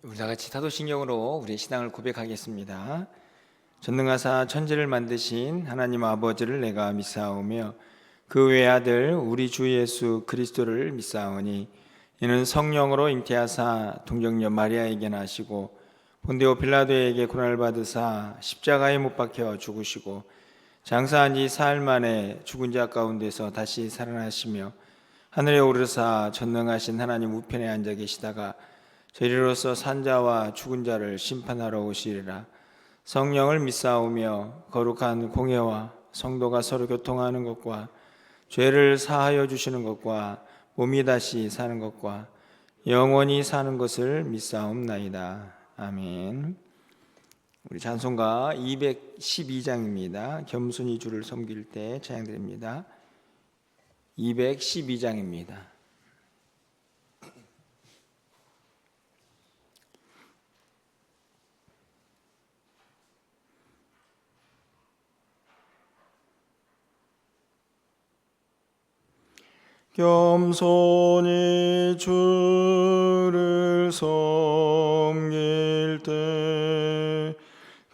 우리 다 같이 사도신경으로 우리의 신앙을 고백하겠습니다. 전능하사 천지를 만드신 하나님 아버지를 내가 믿사오며 그 외아들 우리 주 예수 그리스도를 믿사오니 이는 성령으로 잉태하사 동정녀 마리아에게 나시고 본디오 빌라도에게 고난을 받으사 십자가에 못 박혀 죽으시고 장사한 지 사흘 만에 죽은 자 가운데서 다시 살아나시며 하늘에 오르사 전능하신 하나님 우편에 앉아 계시다가 저리로서 산자와 죽은 자를 심판하러 오시리라. 성령을 믿사오며 거룩한 공예와 성도가 서로 교통하는 것과 죄를 사하여 주시는 것과 몸이 다시 사는 것과 영원히 사는 것을 믿사옵나이다. 아멘. 우리 찬송가 212장입니다. 겸손히 주를 섬길 때 찬양드립니다. 212장입니다. 겸손히 주를 섬길 때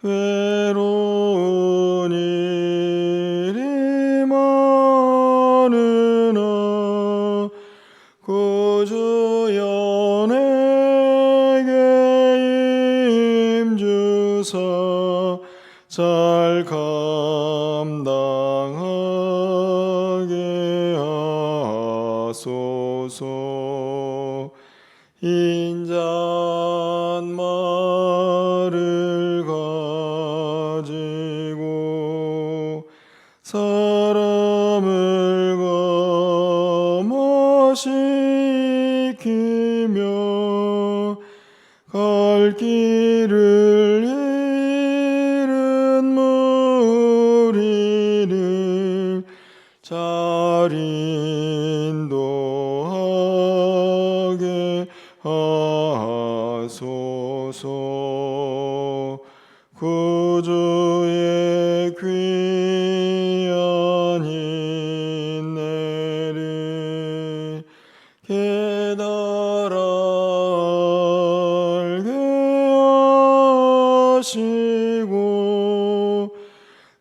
괴로운 일이 많으나 구주 연에게 임주사 잘 감당하게 하소서. 인잣말을 가지고 사람을 감화시키며 갈 길을 잃은 무리를 잘 인도하게 하소서. 구주의 귀한 인내를 깨달아 알게 하시고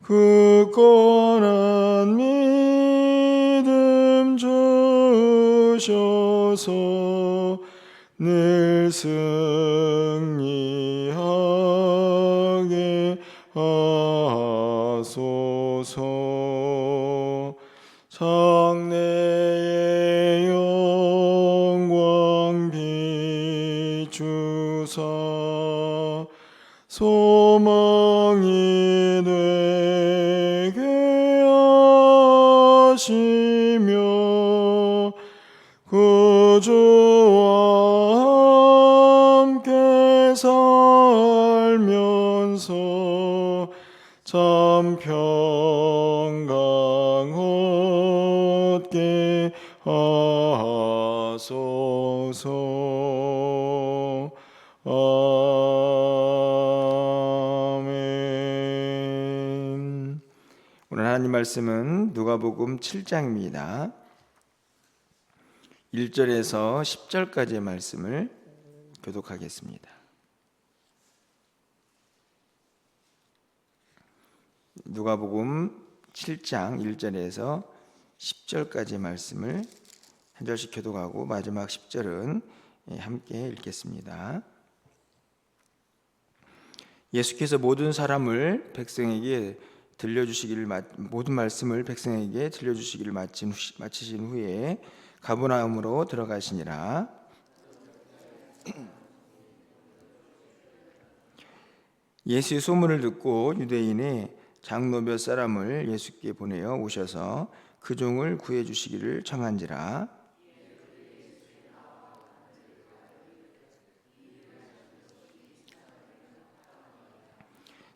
굳건한 믿음 주셔서 늘 승리하게 하소서. 장래의 영광 비추사 소망이 되게 하시며 구주와 함께 살면서 참 평강 얻게 하소서. 아멘. 오늘 하나님 말씀은 누가복음 7장입니다. 1절에서 10절까지의 말씀을 교독하겠습니다. 누가복음 7장 1절에서 10절까지의 말씀을 한 절씩 교독하고 마지막 10절은 함께 읽겠습니다. 예수께서 모든 말씀을 백성에게 들려주시기를 마치신 후에 가버나움으로 들어가시니라. 예수의 소문을 듣고 유대인의 장로 몇 사람을 예수께 보내어 오셔서 그 종을 구해 주시기를 청한지라.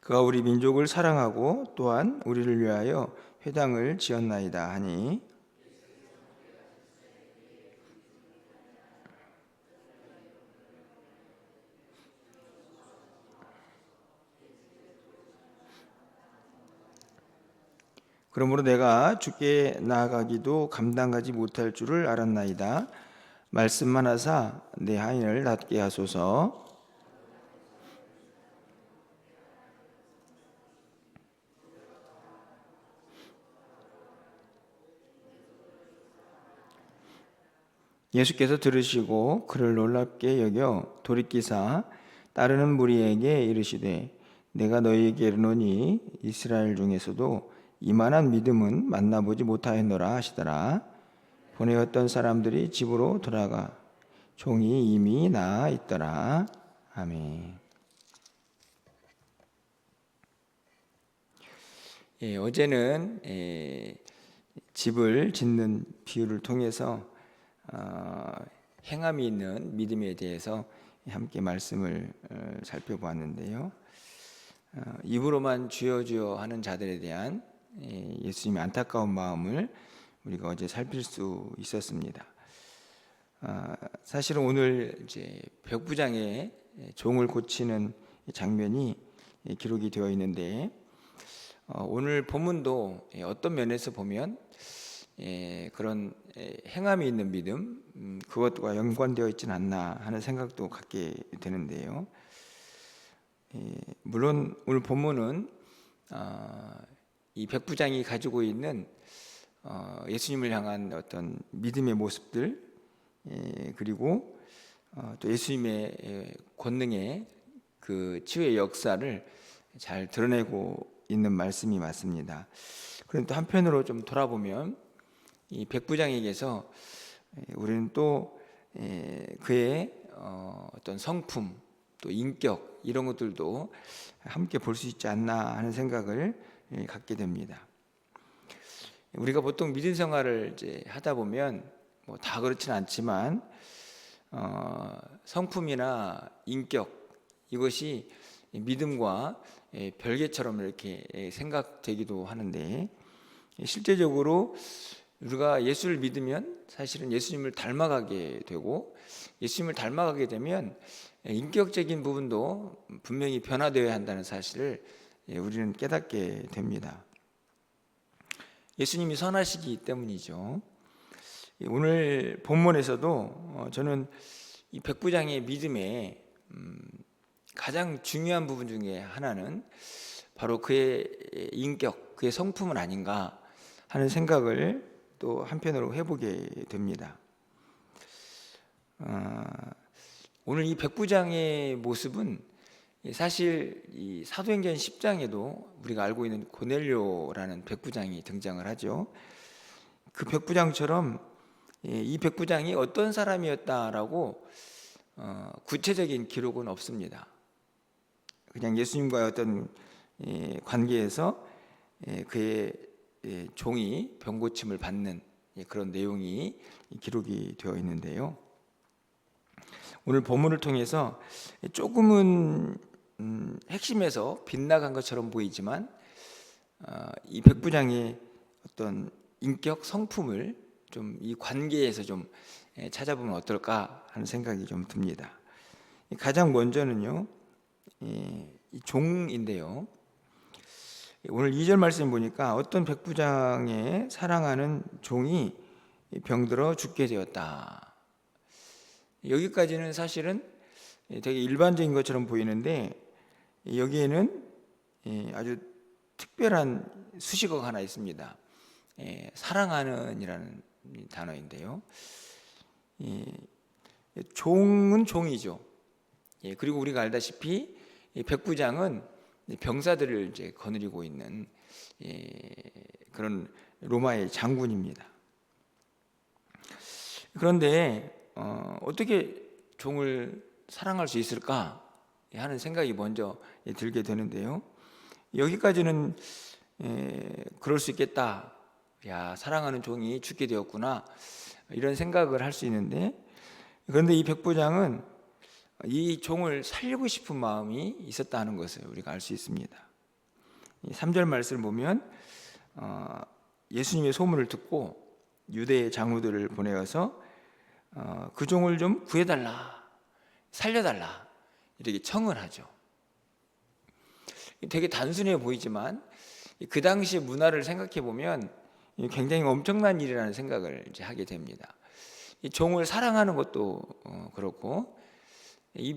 그가 우리 민족을 사랑하고 또한 우리를 위하여 회당을 지었나이다 하니 그러므로 내가 주께 나아가기도 감당하지 못할 줄을 알았나이다. 말씀만 하사 내 하인을 낫게 하소서. 예수께서 들으시고 그를 놀랍게 여겨 돌이키사 따르는 무리에게 이르시되 내가 너희에게 이르노니 이스라엘 중에서도 이만한 믿음은 만나보지 못하였노라 하시더라. 보내었던 사람들이 집으로 돌아가 종이 이미 나아 있더라. 아멘. 어제는 집을 짓는 비유를 통해서 행함이 있는 믿음에 대해서 함께 말씀을 살펴보았는데요. 입으로만 주여 주여 하는 자들에 대한 예수님의 안타까운 마음을 우리가 어제 살필 수 있었습니다. 사실은 오늘 이제 백부장의 종을 고치는 장면이 기록이 되어 있는데 오늘 본문도 어떤 면에서 보면 그런 행함이 있는 믿음 그것과 연관되어 있지는 않나 하는 생각도 갖게 되는데요. 물론 오늘 본문은 이 백부장이 가지고 있는 예수님을 향한 어떤 믿음의 모습들 그리고 또 예수님의 권능의 그 치유의 역사를 잘 드러내고 있는 말씀이 맞습니다. 그런데 또 한편으로 좀 돌아보면 이 백부장에게서 우리는 또 그의 어떤 성품 또 인격 이런 것들도 함께 볼 수 있지 않나 하는 생각을 갖게 됩니다. 우리가 보통 믿음 생활을 이제 하다 보면 뭐 다 그렇지는 않지만 성품이나 인격 이것이 믿음과 별개처럼 이렇게 생각되기도 하는데 실제적으로 우리가 예수를 믿으면 사실은 예수님을 닮아가게 되고 예수님을 닮아가게 되면 인격적인 부분도 분명히 변화되어야 한다는 사실을 우리는 깨닫게 됩니다. 예수님이 선하시기 때문이죠. 오늘 본문에서도 저는 이 백부장의 믿음의 가장 중요한 부분 중에 하나는 바로 그의 인격, 그의 성품은 아닌가 하는 생각을 또 한편으로 해보게 됩니다. 오늘 이 백부장의 모습은 사실 이 사도행전 10장에도 우리가 알고 있는 고넬료라는 백부장이 등장을 하죠. 그 백부장처럼 이 백부장이 어떤 사람이었다라고 구체적인 기록은 없습니다. 그냥 예수님과의 어떤 관계에서 그의 종이 병고침을 받는 그런 내용이 기록이 되어 있는데요. 오늘 본문을 통해서 조금은 핵심에서 빗나간 것처럼 보이지만 이 백부장의 어떤 인격 성품을 좀 이 관계에서 좀 찾아보면 어떨까 하는 생각이 좀 듭니다. 가장 먼저는요, 이 종인데요. 오늘 2절 말씀 보니까 어떤 백부장의 사랑하는 종이 병들어 죽게 되었다. 여기까지는 사실은 되게 일반적인 것처럼 보이는데 여기에는 아주 특별한 수식어가 하나 있습니다. 사랑하는이라는 단어인데요. 종은 종이죠. 그리고 우리가 알다시피 백부장은 병사들을 이제 거느리고 있는 그런 로마의 장군입니다. 그런데 어떻게 종을 사랑할 수 있을까 하는 생각이 먼저 들게 되는데요. 여기까지는 그럴 수 있겠다. 야, 사랑하는 종이 죽게 되었구나. 이런 생각을 할 수 있는데 그런데 이 백부장은 이 종을 살리고 싶은 마음이 있었다는 것을 우리가 알 수 있습니다. 3절 말씀을 보면 예수님의 소문을 듣고 유대의 장로들을 보내어서 그 종을 좀 구해달라, 살려달라 이렇게 청을 하죠. 되게 단순해 보이지만 그 당시의 문화를 생각해 보면 굉장히 엄청난 일이라는 생각을 이제 하게 됩니다. 이 종을 사랑하는 것도 그렇고 이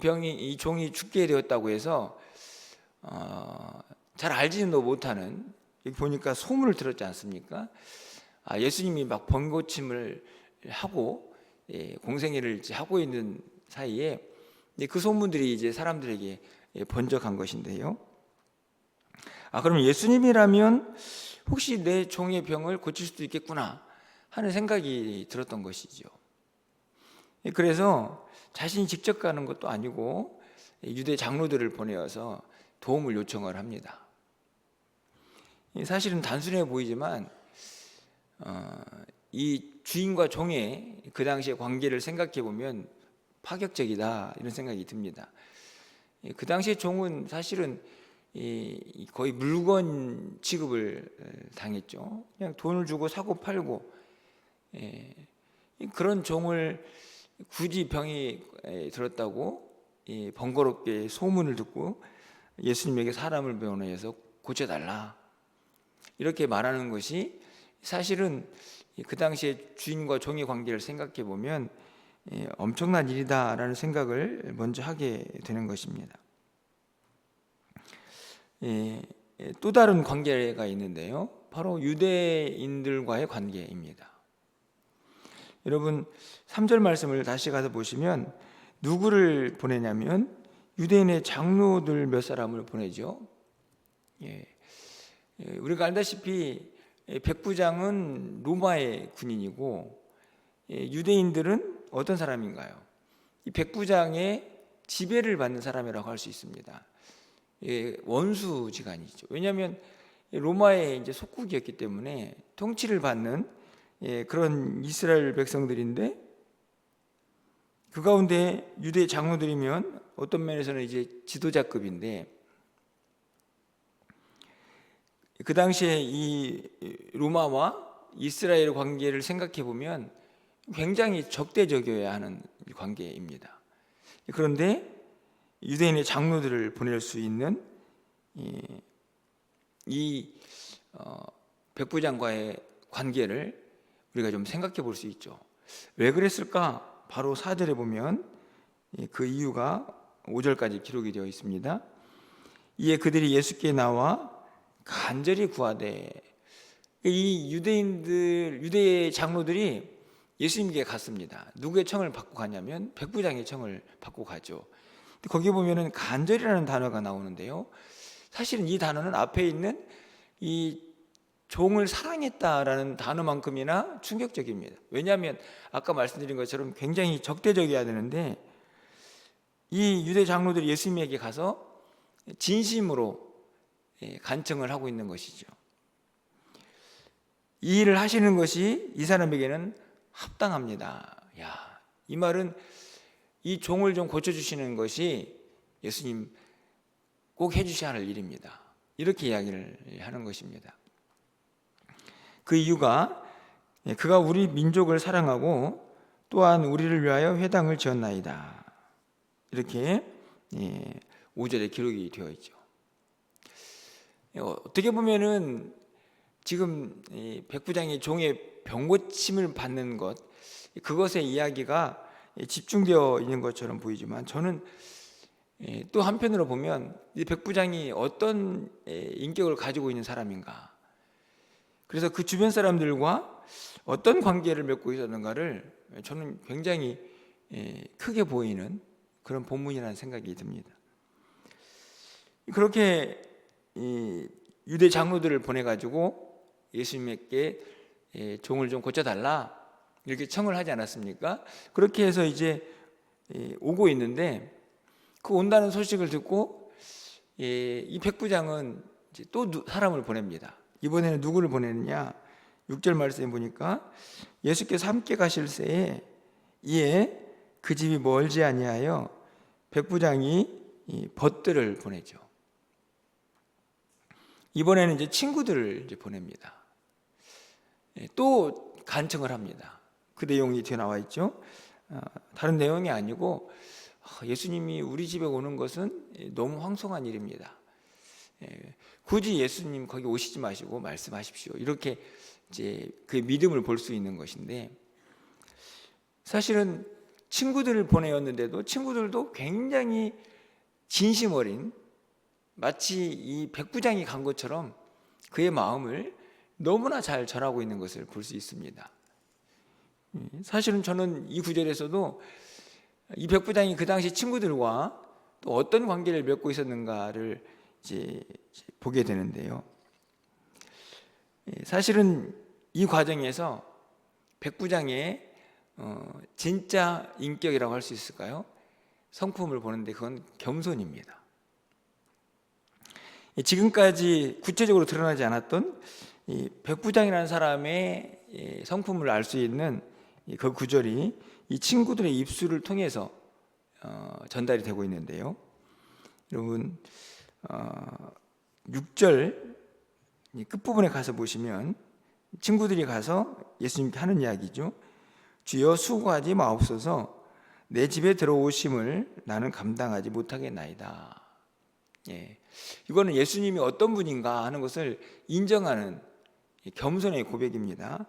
종이 죽게 되었다고 해서 잘 알지도 못하는, 여기 보니까 소문을 들었지 않습니까? 예수님이 막 번고침을 하고 공생애를 이제 하고 있는 사이에 그 소문들이 이제 사람들에게 번쩍한 것인데요. 그럼 예수님이라면 혹시 내 종의 병을 고칠 수도 있겠구나 하는 생각이 들었던 것이죠. 그래서 자신이 직접 가는 것도 아니고 유대 장로들을 보내어서 도움을 요청을 합니다. 사실은 단순해 보이지만 이 주인과 종의 그 당시의 관계를 생각해 보면 파격적이다 이런 생각이 듭니다. 그 당시의 종은 사실은 거의 물건 취급을 당했죠. 그냥 돈을 주고 사고 팔고, 그런 종을 굳이 병이 들었다고 번거롭게 소문을 듣고 예수님에게 사람을 보내서 고쳐달라 이렇게 말하는 것이 사실은 그 당시에 주인과 종의 관계를 생각해 보면 엄청난 일이다라는 생각을 먼저 하게 되는 것입니다. 또 다른 관계가 있는데요, 바로 유대인들과의 관계입니다. 여러분 3절 말씀을 다시 가서 보시면 누구를 보내냐면 유대인의 장로들 몇 사람을 보내죠. 우리가 알다시피 백부장은 로마의 군인이고 유대인들은 어떤 사람인가요? 이 백부장의 지배를 받는 사람이라고 할 수 있습니다. 원수지간이죠. 왜냐하면 로마의 이제 속국이었기 때문에 통치를 받는 그런 이스라엘 백성들인데, 그 가운데 유대 장로들이면 어떤 면에서는 이제 지도자급인데, 그 당시에 이 로마와 이스라엘 관계를 생각해 보면 굉장히 적대적이어야 하는 관계입니다. 그런데 유대인의 장로들을 보낼 수 있는 이 백부장과의 관계를 우리가 좀 생각해 볼 수 있죠. 왜 그랬을까? 바로 4절에 보면 그 이유가 5절까지 기록이 되어 있습니다. 이에 그들이 예수께 나와 간절히 구하되, 이 유대의 장로들이 예수님께 갔습니다. 누구의 청을 받고 가냐면 백부장의 청을 받고 가죠. 거기 보면은 간절이라는 단어가 나오는데요, 사실은 이 단어는 앞에 있는 이 종을 사랑했다라는 단어만큼이나 충격적입니다. 왜냐하면 아까 말씀드린 것처럼 굉장히 적대적이어야 되는데, 이 유대 장로들이 예수님에게 가서 진심으로 간청을 하고 있는 것이죠. 이 일을 하시는 것이 이 사람에게는 합당합니다. 이 말은 이 종을 좀 고쳐주시는 것이 예수님 꼭 해주셔야 할 일입니다. 이렇게 이야기를 하는 것입니다. 그 이유가 그가 우리 민족을 사랑하고 또한 우리를 위하여 회당을 지었나이다. 이렇게 5절에 기록이 되어 있죠. 어떻게 보면은 지금 백부장이 종의 병고침을 받는 것, 그것의 이야기가 집중되어 있는 것처럼 보이지만, 저는 또 한편으로 보면 이 백부장이 어떤 인격을 가지고 있는 사람인가, 그래서 그 주변 사람들과 어떤 관계를 맺고 있었는가를 저는 굉장히 크게 보이는 그런 본문이라는 생각이 듭니다. 그렇게 유대 장로들을 보내가지고 예수님께 종을 좀 고쳐달라 이렇게 청을 하지 않았습니까? 그렇게 해서 이제 오고 있는데, 그 온다는 소식을 듣고 이 백부장은 이제 또 사람을 보냅니다. 이번에는 누구를 보내느냐? 6절 말씀에 보니까 예수께서 함께 가실 새에 이에 그 집이 멀지 아니하여 백부장이 벗들을 보내죠. 이번에는 이제 친구들을 이제 보냅니다. 또 간청을 합니다. 그 내용이 뒤에 나와 있죠. 다른 내용이 아니고 예수님이 우리 집에 오는 것은 너무 황송한 일입니다. 굳이 예수님 거기 오시지 마시고 말씀하십시오. 이렇게 이제 그 믿음을 볼 수 있는 것인데, 사실은 친구들을 보내었는데도 친구들도 굉장히 진심 어린, 마치 이 백부장이 간 것처럼 그의 마음을 너무나 잘 전하고 있는 것을 볼 수 있습니다. 사실은 저는 이 구절에서도 이 백부장이 그 당시 친구들과 또 어떤 관계를 맺고 있었는가를 이제 보게 되는데요. 사실은 이 과정에서 백부장의 진짜 인격이라고 할 수 있을까요? 성품을 보는데 그건 겸손입니다. 지금까지 구체적으로 드러나지 않았던 이 백부장이라는 사람의 성품을 알 수 있는 그 구절이 이 친구들의 입술을 통해서 전달이 되고 있는데요. 여러분 6절 끝부분에 가서 보시면 친구들이 가서 예수님께 하는 이야기죠. 주여 수고하지 마옵소서, 내 집에 들어오심을 나는 감당하지 못하겠나이다. 이거는 예수님이 어떤 분인가 하는 것을 인정하는 겸손의 고백입니다.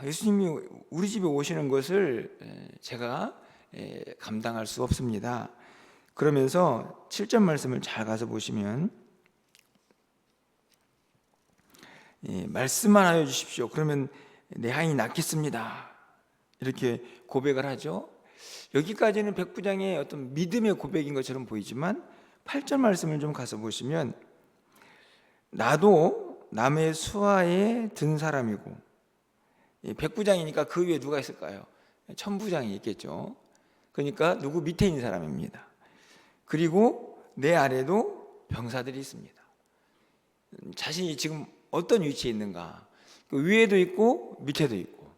예수님이 우리 집에 오시는 것을 제가 감당할 수 없습니다. 그러면서 7절 말씀을 잘 가서 보시면 말씀만 하여 주십시오. 그러면 내 아이 낫겠습니다. 이렇게 고백을 하죠. 여기까지는 백부장의 어떤 믿음의 고백인 것처럼 보이지만 8절 말씀을 좀 가서 보시면 나도 남의 수하에 든 사람이고, 백부장이니까 그 위에 누가 있을까요? 천부장이 있겠죠. 그러니까 누구 밑에 있는 사람입니다. 그리고 내 아래도 병사들이 있습니다. 자신이 지금 어떤 위치에 있는가, 그 위에도 있고 밑에도 있고,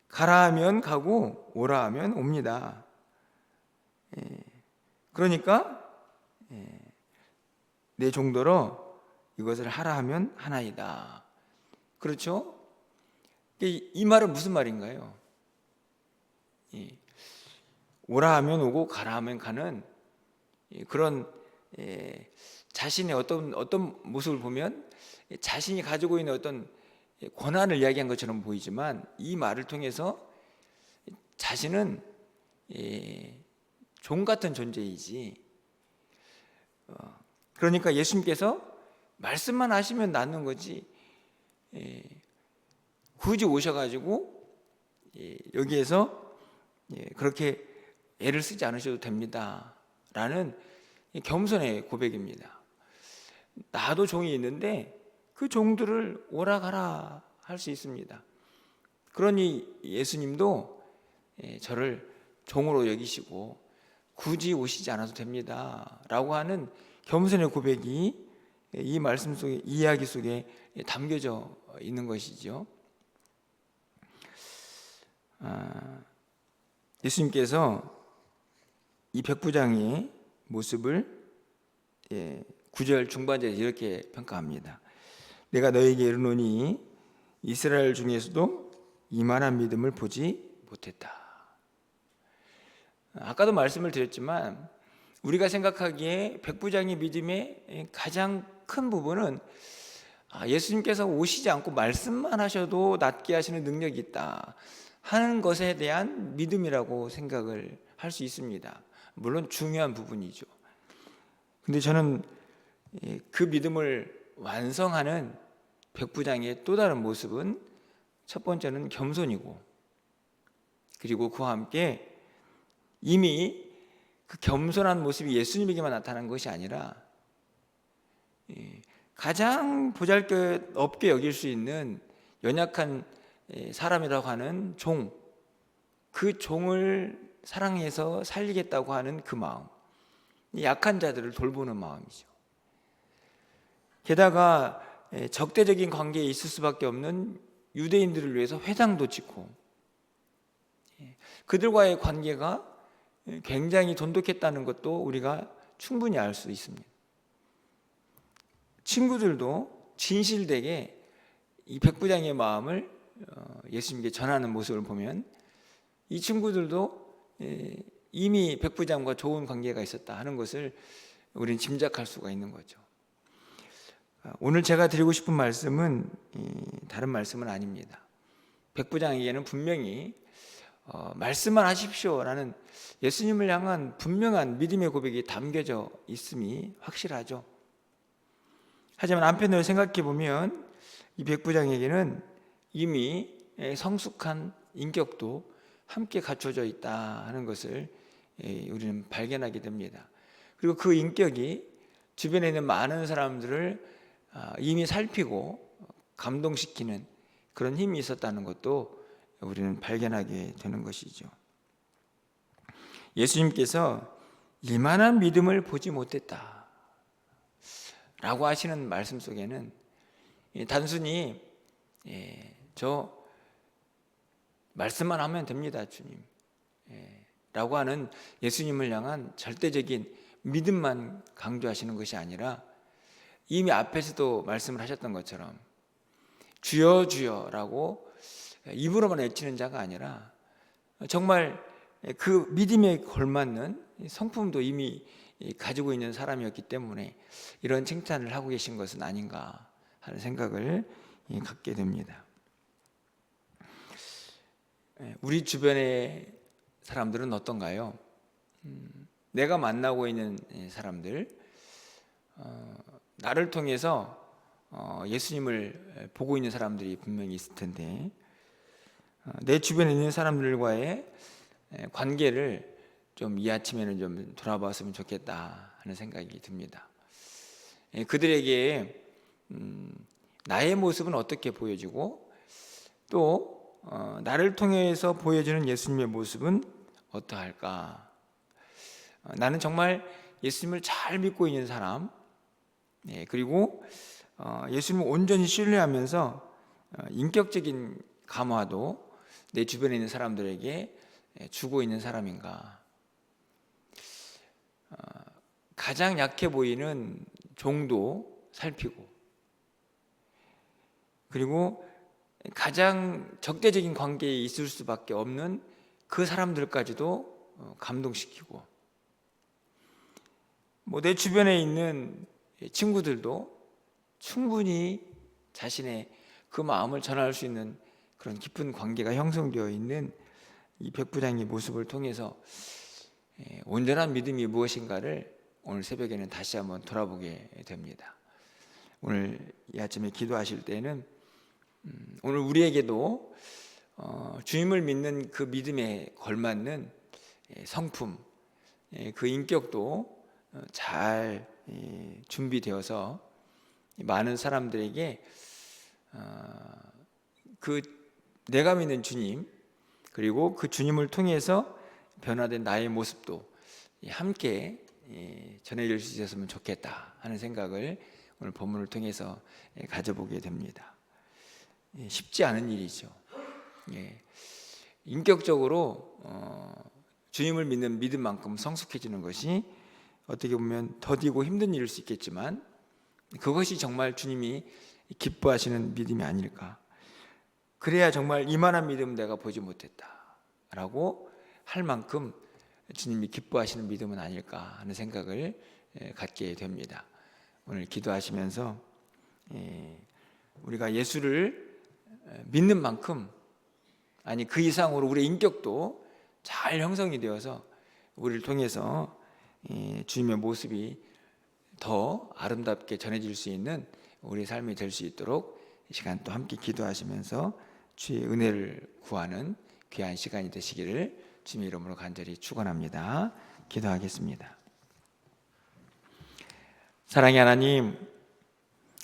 가라 하면 가고 오라 하면 옵니다. 그러니까 내 종더러 이것을 하라 하면 하나이다. 그렇죠? 이 말은 무슨 말인가요? 오라 하면 오고 가라 하면 가는 그런 자신의 어떤 모습을 보면 자신이 가지고 있는 어떤 권한을 이야기한 것처럼 보이지만 이 말을 통해서 자신은 종 같은 존재이지. 그러니까 예수님께서 말씀만 하시면 낫는 거지 굳이 오셔가지고 여기에서 그렇게 애를 쓰지 않으셔도 됩니다 라는 겸손의 고백입니다. 나도 종이 있는데 그 종들을 오라 가라 할 수 있습니다. 그러니 예수님도 저를 종으로 여기시고 굳이 오시지 않아도 됩니다 라고 하는 겸손의 고백이 이 말씀 속에, 이야기 속에 담겨져 있는 것이죠. 예수님께서 이 백부장의 모습을 9절 중반절에 이렇게 평가합니다. 내가 너에게 이르노니 이스라엘 중에서도 이만한 믿음을 보지 못했다. 아까도 말씀을 드렸지만 우리가 생각하기에 백부장의 믿음의 가장 큰 부분은 예수님께서 오시지 않고 말씀만 하셔도 낫게 하시는 능력이 있다 하는 것에 대한 믿음이라고 생각을 할 수 있습니다. 물론 중요한 부분이죠. 근데 저는 그 믿음을 완성하는 백부장의 또 다른 모습은 첫 번째는 겸손이고, 그리고 그와 함께 이미 그 겸손한 모습이 예수님에게만 나타난 것이 아니라 가장 보잘것없게 여길 수 있는 연약한 사람이라고 하는 종, 그 종을 사랑해서 살리겠다고 하는 그 마음, 약한 자들을 돌보는 마음이죠. 게다가 적대적인 관계에 있을 수밖에 없는 유대인들을 위해서 회당도 짓고 그들과의 관계가 굉장히 돈독했다는 것도 우리가 충분히 알 수 있습니다. 친구들도 진실되게 이 백부장의 마음을 예수님께 전하는 모습을 보면 이 친구들도 이미 백부장과 좋은 관계가 있었다 하는 것을 우리는 짐작할 수가 있는 거죠. 오늘 제가 드리고 싶은 말씀은 다른 말씀은 아닙니다. 백부장에게는 분명히 말씀만 하십시오라는 예수님을 향한 분명한 믿음의 고백이 담겨져 있음이 확실하죠. 하지만 한편으로 생각해 보면 이 백부장에게는 이미 성숙한 인격도 함께 갖춰져 있다 하는 것을 우리는 발견하게 됩니다. 그리고 그 인격이 주변에 있는 많은 사람들을 이미 살피고 감동시키는 그런 힘이 있었다는 것도 우리는 발견하게 되는 것이죠. 예수님께서 이만한 믿음을 보지 못했다 라고 하시는 말씀 속에는 단순히 저 말씀만 하면 됩니다 주님 라고 하는 예수님을 향한 절대적인 믿음만 강조하시는 것이 아니라 이미 앞에서도 말씀을 하셨던 것처럼 주여 주여라고 입으로만 외치는 자가 아니라 정말 그 믿음에 걸맞는 성품도 이미 가지고 있는 사람이었기 때문에 이런 칭찬을 하고 계신 것은 아닌가 하는 생각을 갖게 됩니다. 우리 주변의 사람들은 어떤가요? 내가 만나고 있는 사람들, 나를 통해서 예수님을 보고 있는 사람들이 분명히 있을 텐데 내 주변에 있는 사람들과의 관계를 좀 이 아침에는 좀 돌아봤으면 좋겠다 하는 생각이 듭니다. 그들에게 나의 모습은 어떻게 보여지고 또 나를 통해서 보여지는 예수님의 모습은 어떠할까? 나는 정말 예수님을 잘 믿고 있는 사람, 그리고 예수님을 온전히 신뢰하면서 인격적인 감화도 내 주변에 있는 사람들에게 주고 있는 사람인가? 가장 약해 보이는 종도 살피고, 그리고 가장 적대적인 관계에 있을 수밖에 없는 그 사람들까지도 감동시키고, 내 주변에 있는 친구들도 충분히 자신의 그 마음을 전할 수 있는 그런 깊은 관계가 형성되어 있는 이 백부장의 모습을 통해서 온전한 믿음이 무엇인가를 오늘 새벽에는 다시 한번 돌아보게 됩니다. 오늘 이 아침에 기도하실 때는 오늘 우리에게도 주님을 믿는 그 믿음에 걸맞는 성품, 그 인격도 잘 준비되어서 많은 사람들에게 그 내가 믿는 주님, 그리고 그 주님을 통해서 변화된 나의 모습도 함께 전해질 수 있었으면 좋겠다 하는 생각을 오늘 본문을 통해서 가져보게 됩니다. 쉽지 않은 일이죠. 인격적으로 주님을 믿는 믿음만큼 성숙해지는 것이 어떻게 보면 더디고 힘든 일일 수 있겠지만 그것이 정말 주님이 기뻐하시는 믿음이 아닐까. 그래야 정말 이만한 믿음 내가 보지 못했다라고 할 만큼 주님이 기뻐하시는 믿음은 아닐까 하는 생각을 갖게 됩니다. 오늘 기도하시면서 우리가 예수를 믿는 만큼, 아니 그 이상으로 우리의 인격도 잘 형성이 되어서 우리를 통해서 주님의 모습이 더 아름답게 전해질 수 있는 우리의 삶이 될 수 있도록 이 시간 또 함께 기도하시면서 주의 은혜를 구하는 귀한 시간이 되시기를 주님의 이름으로 간절히 축원합니다. 기도하겠습니다. 사랑의 하나님,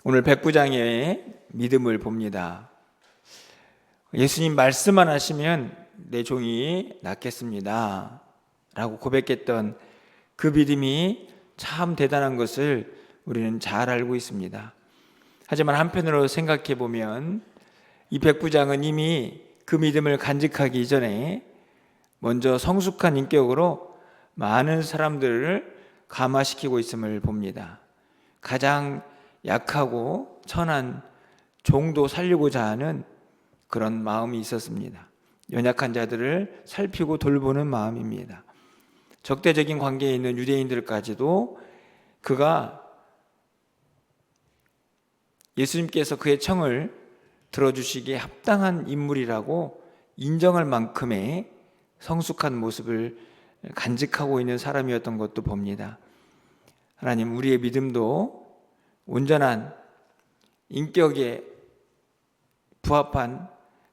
오늘 백부장의 믿음을 봅니다. 예수님 말씀만 하시면 내 종이 낫겠습니다 라고 고백했던 그 믿음이 참 대단한 것을 우리는 잘 알고 있습니다. 하지만 한편으로 생각해 보면 이 백부장은 이미 그 믿음을 간직하기 이전에 먼저 성숙한 인격으로 많은 사람들을 감화시키고 있음을 봅니다. 가장 약하고 천한 종도 살리고자 하는 그런 마음이 있었습니다. 연약한 자들을 살피고 돌보는 마음입니다. 적대적인 관계에 있는 유대인들까지도 그가 예수님께서 그의 청을 들어주시기에 합당한 인물이라고 인정할 만큼의 성숙한 모습을 간직하고 있는 사람이었던 것도 봅니다. 하나님, 우리의 믿음도 온전한 인격에 부합한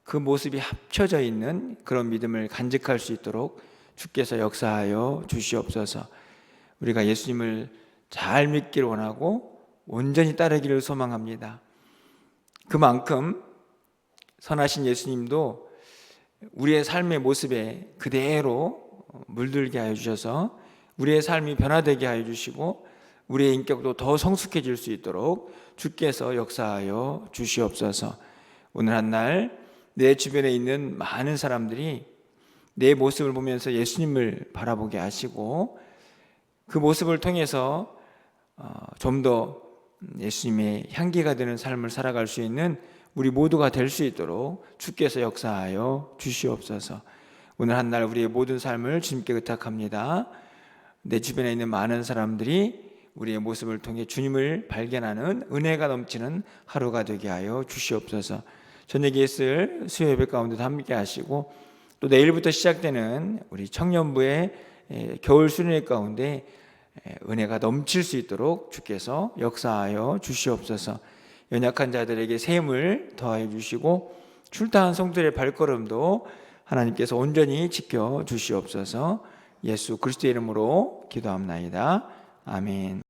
그 모습이 합쳐져 있는 그런 믿음을 간직할 수 있도록 주께서 역사하여 주시옵소서. 우리가 예수님을 잘 믿기를 원하고 온전히 따르기를 소망합니다. 그만큼 선하신 예수님도 우리의 삶의 모습에 그대로 물들게 하여 주셔서 우리의 삶이 변화되게 하여 주시고 우리의 인격도 더 성숙해질 수 있도록 주께서 역사하여 주시옵소서. 오늘 한날 내 주변에 있는 많은 사람들이 내 모습을 보면서 예수님을 바라보게 하시고 그 모습을 통해서 좀 더 예수님의 향기가 되는 삶을 살아갈 수 있는 우리 모두가 될 수 있도록 주께서 역사하여 주시옵소서. 오늘 한날 우리의 모든 삶을 주님께 의탁합니다. 내 주변에 있는 많은 사람들이 우리의 모습을 통해 주님을 발견하는 은혜가 넘치는 하루가 되게 하여 주시옵소서. 저녁에 있을 수요 예배 가운데도 함께 하시고 또 내일부터 시작되는 우리 청년부의 겨울 수련회 가운데 은혜가 넘칠 수 있도록 주께서 역사하여 주시옵소서. 연약한 자들에게 샘을 더하여 주시고 출타한 성도의 발걸음도 하나님께서 온전히 지켜 주시옵소서. 예수 그리스도의 이름으로 기도합나이다. 아멘.